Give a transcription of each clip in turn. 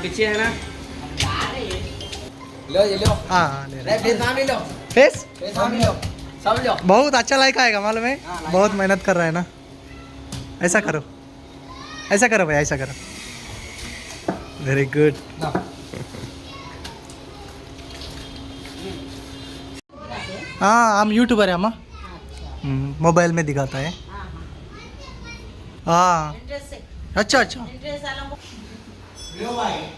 पीछे है ना फेस बहुत अच्छा लाइक आएगा मालूम है। बहुत मेहनत कर रहा है ना। ऐसा करो भाई, ऐसा करो। Very good. हाँ हम यूट्यूबर है अम्मा। मोबाइल में दिखाता है। हाँ अच्छा अच्छा।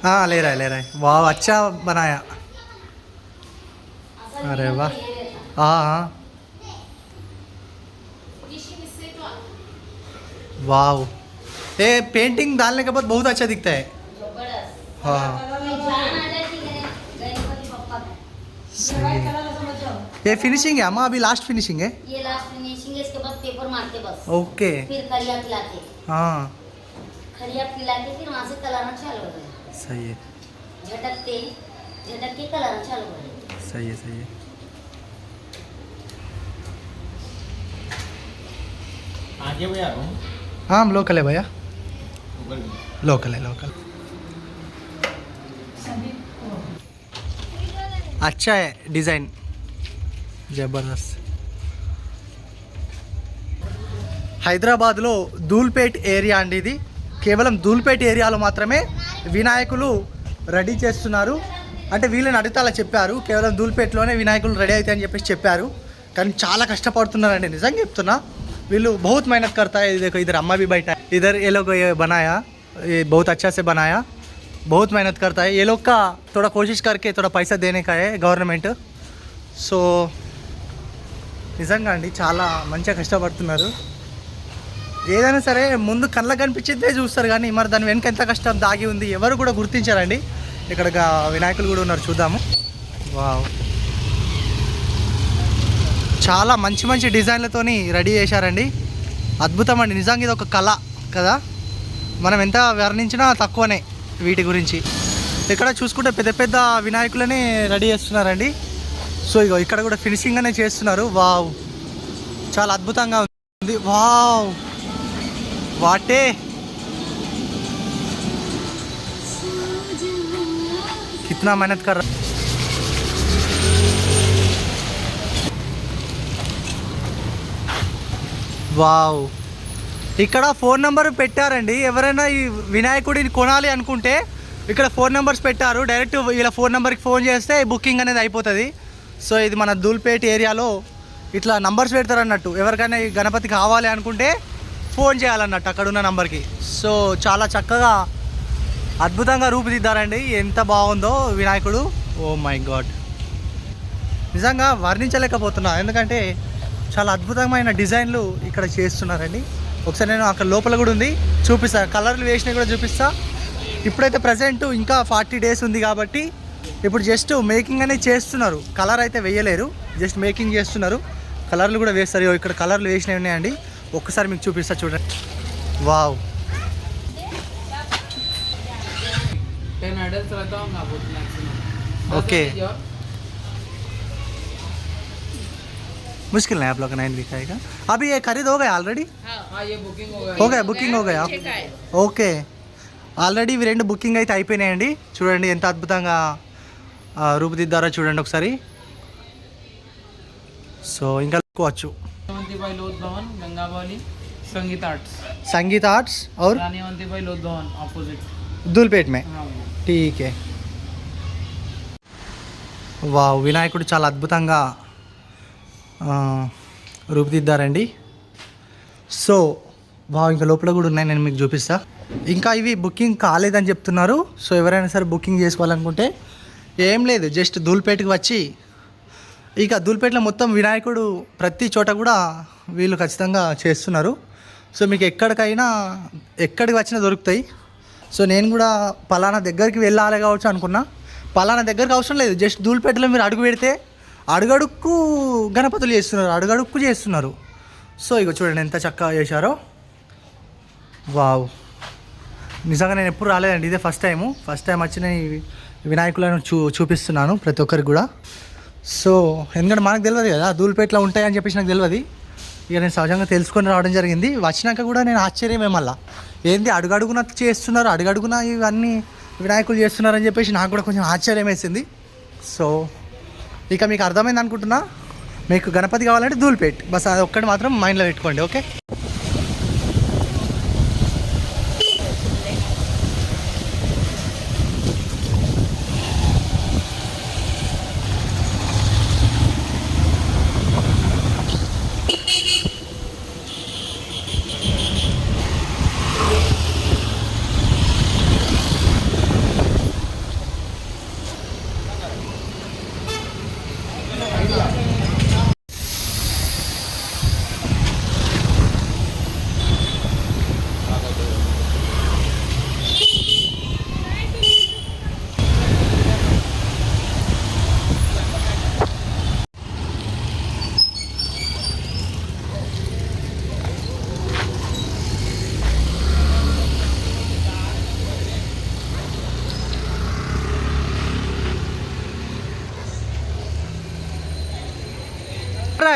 हाँ ले रहा है। वाह अच्छा बनाया। अरे वाह। हाँ हाँ वाह। ये पेंटिंग डालने के बाद बहुत अच्छा दिखता है। हाँ सही है। ये फिनिशिंग है अम्मा, अभी लास्ट फिनिशिंग है। ये लास्ट फिनिशिंग है, इसके बाद पेपर मारते बस। ओके। फिर खड़िया पिलाते। हाँ खड़िया पिला के फिर वहाँ से कलरना चालू हो गया। सही है। झटक के कलरना चालू हो गया। सही है सही है। आगे भैया हाँ हम लोकल है भैया, लोकल है लोकल। अच्छा है डिज़ाइन, జబర్దస్త్। హైదరాబాద్లో ధూల్పేట్ ఏరియా అండి ఇది. కేవలం ధూల్పేట్ ఏరియాలో మాత్రమే వినాయకులు రెడీ చేస్తున్నారు. అంటే వీళ్ళని అడిగితే అలా చెప్పారు, కేవలం ధూల్పేట్లోనే వినాయకులు రెడీ అవుతాయని చెప్పేసి చెప్పారు. కానీ చాలా కష్టపడుతున్నారండి, నిజంగా చెప్తున్నా. వీళ్ళు बहुत मेहनत करता है। देखो इधर अम्मा भी बैठा है, इधर ये लोग ये बनाया, ये बहुत अच्छा से बनाया, बहुत मेहनत करता है। ये लोग का थोड़ा कोशिश करके थोड़ा पैसा देने का है गवर्नमेंट। సో నిజంగా అండి చాలా మంచిగా కష్టపడుతున్నారు. ఏదైనా సరే ముందు కళ్ళకు కనిపించిందే చూస్తారు, కానీ మరి దాని వెనక ఎంత కష్టం దాగి ఉంది ఎవరు కూడా గుర్తించారండి. ఇక్కడ వినాయకులు కూడా ఉన్నారు, చూద్దాము. వావ్ చాలా మంచి మంచి డిజైన్లతోని రెడీ చేశారండి. అద్భుతం అండి, నిజంగా ఇది ఒక కళ కదా. మనం ఎంత వర్ణించినా తక్కువనే వీటి గురించి. ఇక్కడ చూసుకుంటే పెద్ద పెద్ద వినాయకులని రెడీ చేస్తున్నారండి. సో ఇగో ఇక్కడ కూడా ఫినిషింగ్ అనే చేస్తున్నారు. వావ్ చాలా అద్భుతంగా ఉంది. వావ్ వాటే కిतना मेहनत कर रहा। వావ్ ఇక్కడ ఫోన్ నెంబర్ పెట్టారండి. ఎవరైనా ఈ వినాయకుడిని కొనాలి అనుకుంటే ఇక్కడ ఫోన్ నెంబర్స్ పెట్టారు. డైరెక్ట్ ఇలా ఫోన్ నెంబర్కి ఫోన్ చేస్తే బుకింగ్ అనేది అయిపోతుంది. సో ఇది మన ధూల్పేట్ ఏరియాలో ఇట్లా నంబర్స్ పెడతారు అన్నట్టు. ఎవరికైనా ఈ గణపతి కావాలి అనుకుంటే ఫోన్ చేయాలన్నట్టు అక్కడ ఉన్న నంబర్కి. సో చాలా చక్కగా అద్భుతంగా రూపుదిద్దారండి. ఎంత బాగుందో వినాయకుడు. ఓ మై గాడ్, నిజంగా వర్ణించలేకపోతున్నా, ఎందుకంటే చాలా అద్భుతమైన డిజైన్లు ఇక్కడ చేస్తున్నారండి. ఒకసారి నేను అక్కడ లోపల కూడా ఉంది, చూపిస్తా. కలర్లు వేసినవి కూడా చూపిస్తా. ఇప్పుడైతే ప్రజెంట్ ఇంకా 40 days ఉంది కాబట్టి ఇప్పుడు జస్ట్ మేకింగ్ అనేది చేస్తున్నారు. కలర్ అయితే వేయలేరు, జస్ట్ మేకింగ్ చేస్తున్నారు. కలర్లు కూడా వేస్తారు. ఇక్కడ కలర్లు వేసినవి ఉన్నాయండి, ఒక్కసారి మీకు చూపిస్తా చూడండి. వావ్ 10 adults रहता हूँ बहुत मैक्सिमम। ओके मुश्किल नहीं आप लोग का 9 दिखाएगा। अभी ये खरीद हो गया ऑलरेडी? हाँ ये बुकिंग बुकिंग हो गया ఓకే. ఆల్రెడీ ఇవి 2 బుకింగ్ అయితే అయిపోయినాయండి. చూడండి ఎంత అద్భుతంగా రూపుదిద్దారో చూడండి ఒకసారి. సో ఇంకా వచ్చు संगीत आर्ट्स और ऑपोजिट धूलपेट में. ठीक है. వావ్ వినాయకుడు చాలా అద్భుతంగా రూపుదిద్దారండి. సో వావ్ ఇంకా లోపల కూడా ఉన్నాయి, నేను మీకు చూపిస్తా. ఇంకా ఇవి బుకింగ్ కాలేదని చెప్తున్నారు. సో ఎవరైనా సరే బుకింగ్ చేసుకోవాలనుకుంటే ఏం లేదు, జస్ట్ ధూల్పేట్కి వచ్చి, ఇక ధూల్పేటలో మొత్తం వినాయకుడు ప్రతి చోట కూడా వీళ్ళు ఖచ్చితంగా చేస్తున్నారు. సో మీకు ఎక్కడికి వచ్చినా దొరుకుతాయి. సో నేను కూడా పలానా దగ్గరికి వెళ్ళాలి కావచ్చు అనుకున్నా. పలానా దగ్గరికి అవసరం లేదు, జస్ట్ ధూల్పేటలో మీరు అడుగు పెడితే అడుగడుక్కు గణపతులు చేస్తున్నారు, అడుగడుక్కు చేస్తున్నారు. సో ఇక చూడండి ఎంత చక్కగా చేశారో. వావ్ నిజంగా నేను ఎప్పుడు రాలేదండి, ఇదే ఫస్ట్ టైం వచ్చిన ఈ వినాయకులను చూపిస్తున్నాను ప్రతి ఒక్కరికి కూడా. సో ఎందుకంటే మనకు తెలియదు కదా ధూల్పేటలో ఉంటాయని చెప్పేసి నాకు తెలియదు. ఇక నేను సహజంగా తెలుసుకొని రావడం జరిగింది. వచ్చినాక కూడా నేను ఆశ్చర్యమే, మళ్ళీ ఏంది అడుగడుగున చేస్తున్నారు, అడుగడుగున ఇవన్నీ వినాయకులు చేస్తున్నారని చెప్పేసి నాకు కూడా కొంచెం ఆశ్చర్యం వేసింది. సో ఇక మీకు అర్థమైంది అనుకుంటున్నా. మీకు గణపతి కావాలంటే ధూల్పేట్ బస్, అది ఒక్కటి మాత్రం మైండ్లో పెట్టుకోండి. ఓకే,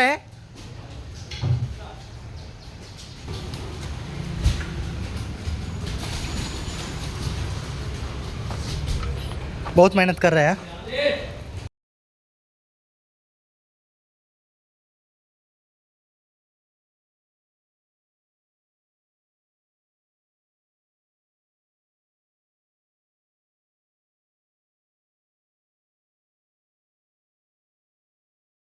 है बहुत मेहनत कर रहा है.